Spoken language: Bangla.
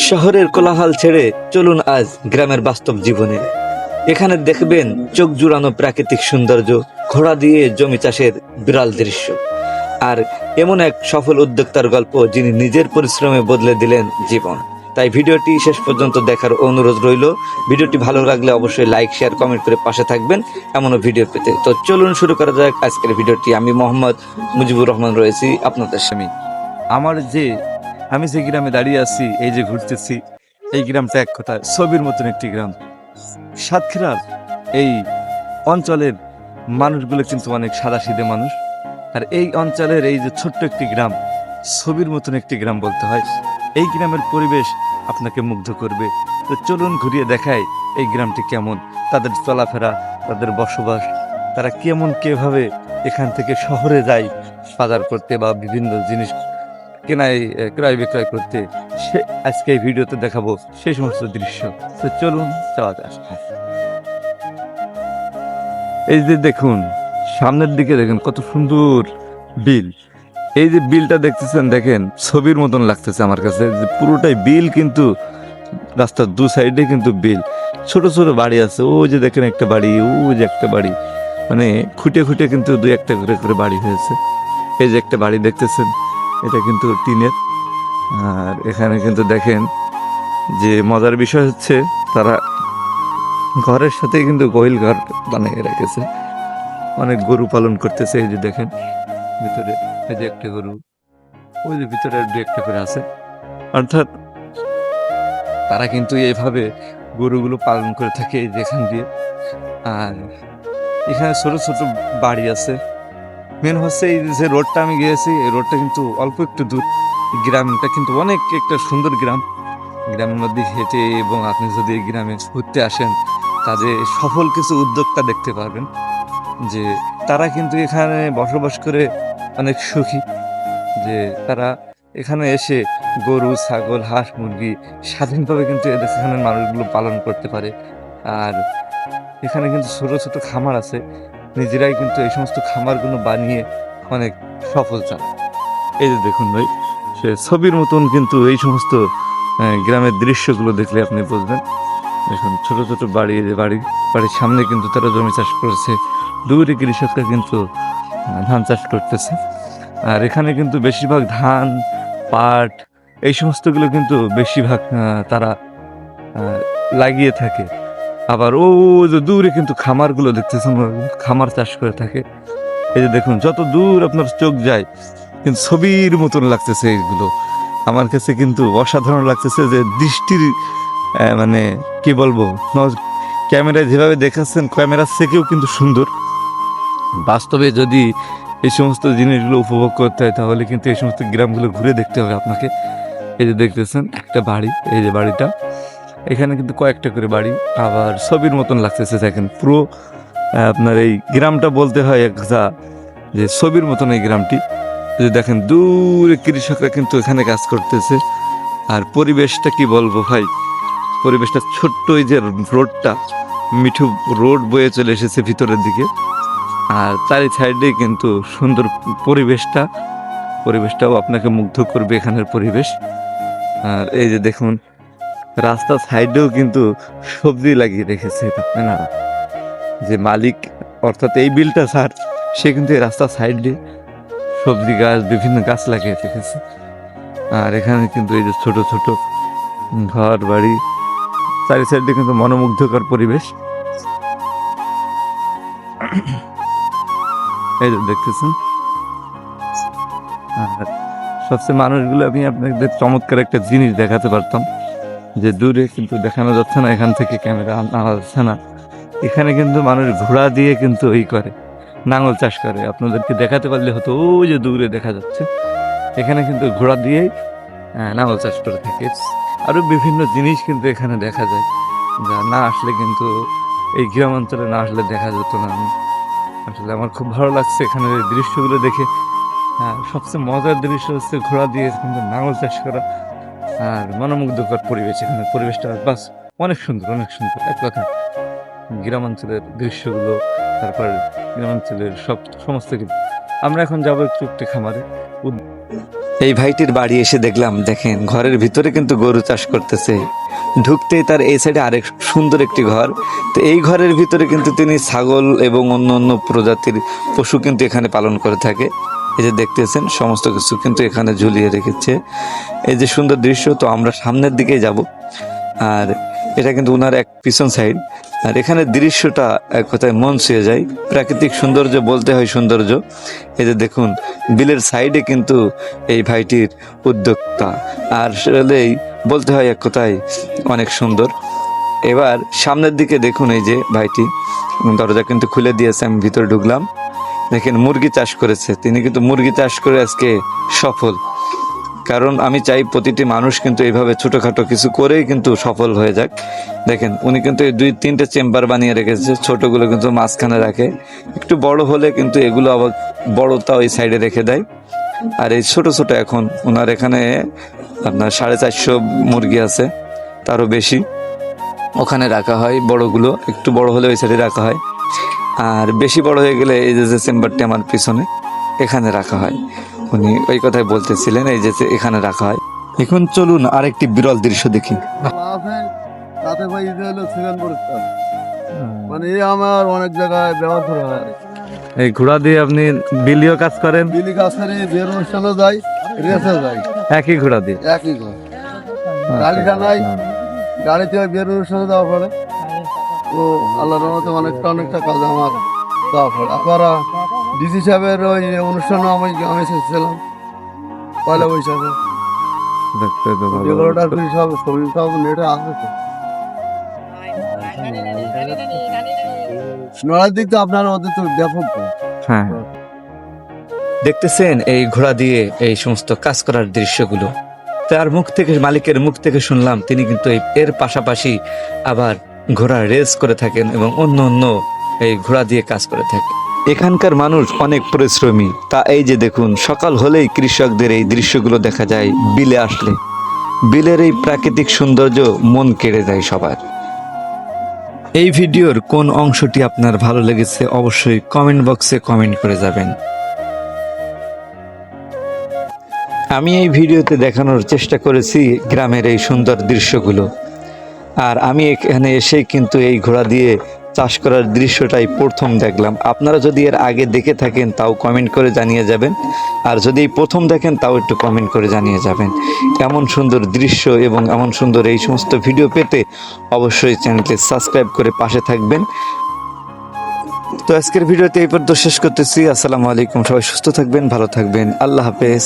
শহরের কোলাহল ছেড়ে চলুন আজ গ্রামের বাস্তব জীবনে। এখানে দেখবেন চোখ জুড়ানো প্রাকৃতিক সৌন্দর্য, ঘোড়া দিয়ে জমি চাষের বিরাল দৃশ্য, আর এমন এক সফল উদ্যোক্তার গল্প যিনি নিজের পরিশ্রমে বদলে দিলেন জীবন। তাই ভিডিওটি শেষ পর্যন্ত দেখার অনুরোধ রইল। ভিডিওটি ভালো লাগলে অবশ্যই লাইক, শেয়ার, কমেন্ট করে পাশে থাকবেন এমনও ভিডিও পেতে। তো চলুন শুরু করা যাক আজকের ভিডিওটি। আমি মোহাম্মদ মুজিবুর রহমান রয়েছি আপনাদের সামনে। আমার যে আমি যে গ্রামে দাঁড়িয়ে আছি, এই যে ঘুরতেছি, এই গ্রামটা এক কথা ছবির মতন একটি গ্রাম। সাতক্ষীরার এই অঞ্চলের মানুষগুলো কিন্তু অনেক সাদাসিধে মানুষ, আর এই অঞ্চলের এই যে ছোট্ট একটি গ্রাম, ছবির মতন একটি গ্রাম বলতে হয়। এই গ্রামের পরিবেশ আপনাকে মুগ্ধ করবে। তো চলুন ঘুরিয়ে দেখায় এই গ্রামটি কেমন, তাদের চলাফেরা, তাদের বসবাস, তারা কিভাবে এখান থেকে শহরে যায় বাজার করতে বা বিভিন্ন জিনিস ক্রয় বিক্রয় করতে। আজকে এই ভিডিওতে দেখাবো সেই সমস্ত দৃশ্য। তো চলুন যাওয়া যাক। এই যে দেখুন, সামনের দিকে দেখেন কত সুন্দর বিল। এই যে বিলটা দেখতেছেন, দেখেন ছবির মতন লাগতেছে আমার কাছে, যে পুরোটাই বিল, কিন্তু রাস্তার দু সাইডে কিন্তু বিল। ছোট ছোট বাড়ি আছে, ও যে দেখেন একটা বাড়ি, ও যে একটা বাড়ি, মানে খুঁটে খুঁটে কিন্তু দুই একটা করে করে বাড়ি হয়েছে। এই যে একটা বাড়ি দেখতেছেন, এটা কিন্তু টিনের। আর এখানে কিন্তু দেখেন যে মজার বিষয় হচ্ছে, তারা ঘরের সাথে কিন্তু গোইল ঘর বানিয়ে রেখেছে, অনেক গরু পালন করতেছে। এই যে দেখেন ভিতরে, এই যে একটা গরু, ওই যে ভিতরে দু একটা করে আছে। অর্থাৎ তারা কিন্তু এইভাবে গরুগুলো পালন করে থাকে এই যেখান দিয়ে। আর এখানে ছোট ছোট বাড়ি আছে। মেন হচ্ছে এই যে রোডটা আমি গিয়েছি, এই রোডটা কিন্তু অল্প একটু দূর। গ্রামটা কিন্তু অনেক একটা সুন্দর গ্রাম। গ্রামের মধ্যে হেঁটে এবং আপনি যদি এই গ্রামে ঘুরতে আসেন, কাজে সফল কিছু উদ্যোক্তা দেখতে পারবেন, যে তারা কিন্তু এখানে বসবাস করে অনেক সুখী, যে তারা এখানে এসে গরু, ছাগল, হাঁস, মুরগি স্বাধীনভাবে কিন্তু এদের এখানে মানুষগুলো পালন করতে পারে। আর এখানে কিন্তু ছোট ছোট খামার আছে, নিজেরাই কিন্তু এই সমস্ত খামারগুলো বানিয়ে অনেক সফল চায়। এই যে দেখুন ভাই, সে ছবির মতন কিন্তু এই সমস্ত গ্রামের দৃশ্যগুলো দেখলে আপনি বুঝবেন। দেখুন ছোট ছোট বাড়ি, যে বাড়ির সামনে কিন্তু তারা জমি চাষ করেছে, দূরে কৃষকরা কিন্তু ধান চাষ করতেছে। আর এখানে কিন্তু বেশিরভাগ ধান, পাট, এই সমস্তগুলো কিন্তু বেশিরভাগ তারা লাগিয়ে থাকে। আবার ও যে দূরে কিন্তু খামারগুলো দেখতেছেন, খামার চাষ করে থাকে। এই যে দেখুন, যত দূর আপনার চোখ যায় কিন্তু ছবির মতন লাগতেছে এইগুলো। আমার কাছে কিন্তু অসাধারণ লাগতেছে, যে দৃষ্টির মানে কি বলবো, ক্যামেরায় যেভাবে দেখাচ্ছেন, ক্যামেরার থেকেও কিন্তু সুন্দর। বাস্তবে যদি এই সমস্ত জিনিসগুলো উপভোগ করতে হয়, তাহলে কিন্তু এই সমস্ত গ্রামগুলো ঘুরে দেখতে হবে আপনাকে। এই যে দেখতেছেন একটা বাড়ি, এই যে বাড়িটা, এখানে কিন্তু কয়েকটা করে বাড়ি, আবার ছবির মতন লাগতেছে। দেখেন পুরো আপনার এই গ্রামটা বলতে হয় একটা, যে ছবির মতন এই গ্রামটি। যে দেখেন দূরে কৃষকরা কিন্তু এখানে কাজ করতেছে। আর পরিবেশটা কি বলবো ভাই, পরিবেশটা ছোট্ট, এই যে রোডটা, মিঠু রোড বয়ে চলে এসেছে ভিতরের দিকে, আর চারি সাইডে কিন্তু সুন্দর পরিবেশটাও আপনাকে মুগ্ধ করবে এখানের পরিবেশ। আর এই যে দেখুন, রাস্তার সাইডেও কিন্তু সবজি লাগিয়ে রেখেছে, তাই না? যে মালিক, অর্থাৎ এই বিলটা স্যার, সে কিন্তু এই রাস্তার সাইডে সবজি গাছ, বিভিন্ন গাছ লাগিয়ে রেখেছে। আর এখানে কিন্তু এই যে ছোট ছোট ঘর বাড়ি, চারি সাইডে কিন্তু মনোমুগ্ধকর পরিবেশ। এই যে দেখতেছেন। আর সবচেয়ে মানুষগুলো, আমি আপনাদের চমৎকার একটা জিনিস দেখাতে পারতাম, যে দূরে কিন্তু দেখানো যাচ্ছে না, এখান থেকে ক্যামেরা আনা যাচ্ছে না। এখানে কিন্তু মানুষ ঘোড়া দিয়ে কিন্তু করে নাঙল চাষ করে। আপনাদেরকে দেখাতে পারলে হতো, ওই যে দূরে দেখা যাচ্ছে, এখানে কিন্তু ঘোড়া দিয়েই নাঙল চাষ করে থাকে। আরও বিভিন্ন জিনিস কিন্তু এখানে দেখা যায়, যা না আসলে কিন্তু এই গ্রাম অঞ্চলে না আসলে দেখা যেত না। আসলে আমার খুব ভালো লাগছে এখানের এই দৃশ্যগুলো দেখে। সবচেয়ে মজার দৃশ্য হচ্ছে ঘোড়া দিয়ে কিন্তু নাঙল চাষ করা, আর মনোমুগ্ধকর পরিবেশ। এখানের পরিবেশটা বাস অনেক সুন্দর, অনেক সুন্দর। এক কথা, গ্রামাঞ্চলের দৃশ্যগুলো, তারপর গ্রামাঞ্চলের সমস্ত কিছু। আমরা এখন যাবো একটু খামারে। এই ভাইটির বাড়ি এসে দেখলাম, দেখেন ঘরের ভিতরে কিন্তু গরু চাষ করতেছে। ঢুকতেই তার এই সাইডে আরেক সুন্দর একটি ঘর। তো এই ঘরের ভিতরে কিন্তু তিনি ছাগল এবং অন্য অন্য প্রজাতির পশু কিন্তু এখানে পালন করে থাকে। এই যে দেখতেছেন সমস্ত কিছু কিন্তু এখানে ঝুলিয়ে রেখেছে। এই যে সুন্দর দৃশ্য। তো আমরা সামনের দিকে যাব। আর এটা কিন্তু ওনার এক পিছন সাইড। আর এখানে দৃশ্যটা এক কথায় মন ছুঁয়ে যায়। প্রাকৃতিক সৌন্দর্য বলতে হয় সৌন্দর্য। এই যে দেখুন বিলের সাইডে কিন্তু এই ভাইটির উদ্যোক্তা। আর আসলেই বলতে হয় এক কথায় অনেক সুন্দর। এবার সামনের দিকে দেখুন, এই যে ভাইটি দরজা কিন্তু খুলে দিয়েছে, আমি ভিতরে ঢুকলাম। দেখেন মুরগি চাষ করেছে তিনি, কিন্তু মুরগি চাষ করে আজকে সফল। কারণ আমি চাই প্রতিটি মানুষ কিন্তু এইভাবে ছোটোখাটো কিছু করেই কিন্তু সফল হয়ে যাক। দেখেন উনি কিন্তু এই 2-3টে চেম্বার বানিয়ে রেখেছে। ছোটোগুলো কিন্তু মাঝখানে রাখে, একটু বড় হলে কিন্তু এগুলো আবার বড়টা ওই সাইডে রেখে দেয়। আর এই ছোট ছোট এখন ওনার এখানে আপনার 450 মুরগি আছে, তারও বেশি ওখানে রাখা হয়। বড়গুলো একটু বড় হলে ওই সাইডে রাখা হয়, আর বেশি বড় হয়ে গেলে এই যে চেম্বারটি আমার পিছনে এখানে রাখা হয়। উনি ওই কথাই বলতেছিলেন, এই যে এখানে রাখা হয়। এখন চলুন আরেকটি বিরল দৃশ্য দেখি। তাতে ভাই এটা হলো সেকেন্ড পরিষ্কার, মানে এই আমার অনেক জায়গায় ব্যবহার করা হয়। এই ঘোড়া দিয়ে আপনি বিলিও কাজ করেন? বিলি কাজ করে, বের অনুষ্ঠানও যাই, রেসে যাই, একই ঘোড়া দিয়ে? একই ঘর। গাড়িটা নাই, গাড়িতে ওই বের অনুষ্ঠানে যাওয়া পড়ে। ও আল্লাহর রহমতে অনেকটা কাজ আমার যাওয়া পড়ে। আবার ডিসি সাহেবের ওই অনুষ্ঠানও আমি এসেছিলাম পয়লা বৈশাখে। দেখতে তো ভালো। এগুলোটার সব ছবি সব নেটে আছে তো। নড়ার দিক তো আপনার ওদের তো ব্যাপক। হ্যাঁ, দেখতেছেন এই ঘোড়া দিয়ে এই সমস্ত কাজ করার দৃশ্যগুলো। তার মুখ থেকে, মালিকের মুখ থেকে শুনলাম তিনি কিন্তু এর পাশাপাশি আবার ঘোড়া রেস করে থাকেন এবং অন্য অন্য এই ঘোড়া দিয়ে কাজ করে থাকেন। এখানকার মানুষ অনেক পরিশ্রমী। তা এই যে দেখুন সকাল হলেই কৃষকদের এই দৃশ্যগুলো দেখা যায় বিলে আসলে। বিলের এই প্রাকৃতিক সৌন্দর্য মন কেড়ে যায় সবার। এই ভিডিওর কোন অংশটি আপনার ভালো লেগেছে অবশ্যই কমেন্ট বক্সে কমেন্ট করে যাবেন। আমি এই ভিডিওতে দেখানোর চেষ্টা করেছি গ্রামের এই সুন্দর দৃশ্যগুলো। আর আমি এখানে এসেই কিন্তু এই ঘোড়া দিয়ে চাষ করার দৃশ্যটাই প্রথম দেখলাম। আপনারা যদি এর আগে দেখে থাকেন তাও কমেন্ট করে জানিয়ে যাবেন, আর যদি এই প্রথম দেখেন তাও একটু কমেন্ট করে জানিয়ে যাবেন। এমন সুন্দর দৃশ্য এবং এমন সুন্দর এই সমস্ত ভিডিও পেতে অবশ্যই চ্যানেলটি সাবস্ক্রাইব করে পাশে থাকবেন। তো আজকের ভিডিওতে এই পর্যন্ত শেষ করতেছি। আসসালামু আলাইকুম। সবাই সুস্থ থাকবেন, ভালো থাকবেন। আল্লাহ হাফেজ।